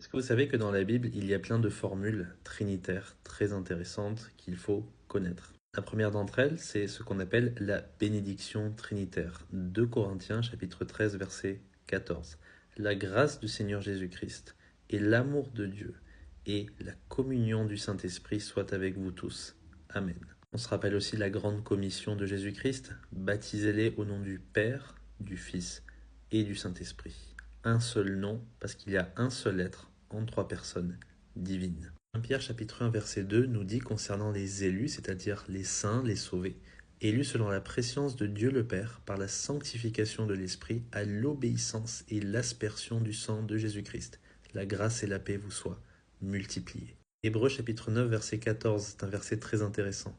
Est-ce que vous savez que dans la Bible, il y a plein de formules trinitaires très intéressantes qu'il faut connaître? La première d'entre elles, c'est ce qu'on appelle la bénédiction trinitaire. 2 Corinthiens chapitre 13 verset 14. La grâce du Seigneur Jésus-Christ et l'amour de Dieu et la communion du Saint-Esprit soient avec vous tous. Amen. On se rappelle aussi la grande commission de Jésus-Christ. Baptisez-les au nom du Père, du Fils et du Saint-Esprit. Un seul nom, parce qu'il y a un seul être en 3 personnes divines. 1 Pierre chapitre 1 verset 2 nous dit concernant les élus, c'est-à-dire les saints, les sauvés, élus selon la préscience de Dieu le Père par la sanctification de l'Esprit à l'obéissance et l'aspersion du sang de Jésus-Christ. La grâce et la paix vous soient multipliées. Hébreux chapitre 9 verset 14, c'est un verset très intéressant.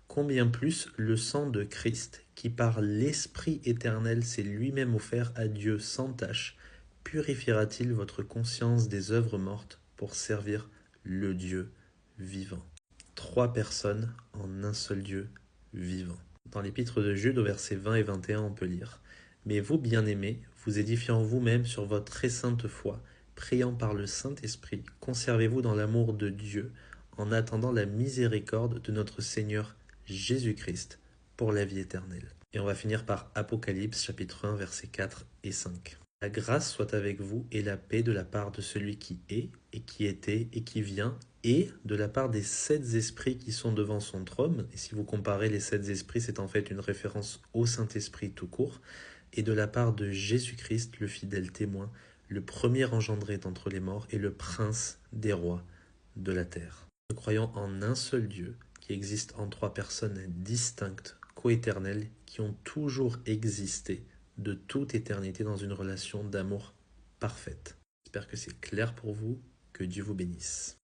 Combien plus le sang de Christ, qui par l'Esprit éternel s'est lui-même offert à Dieu sans tache, purifiera-t-il votre conscience des œuvres mortes pour servir le Dieu vivant? 3 personnes en un seul Dieu vivant. Dans l'épître de Jude, au verset 20 et 21, on peut lire « Mais vous, bien-aimés, vous édifiant vous-même sur votre très sainte foi, priant par le Saint-Esprit, conservez-vous dans l'amour de Dieu, en attendant la miséricorde de notre Seigneur Jésus-Christ pour la vie éternelle. » Et on va finir par Apocalypse chapitre 1 versets 4 et 5. La grâce soit avec vous et la paix de la part de celui qui est et qui était et qui vient, et de la part des 7 esprits qui sont devant son trône. Et si vous comparez les 7 esprits, c'est en fait une référence au Saint-Esprit tout court, et de la part de Jésus-Christ, le fidèle témoin, le premier engendré d'entre les morts et le prince des rois de la terre. Nous croyons en un seul Dieu, qui existe en 3 personnes distinctes, coéternelles, qui ont toujours existé de toute éternité dans une relation d'amour parfaite. J'espère que c'est clair pour vous. Que Dieu vous bénisse.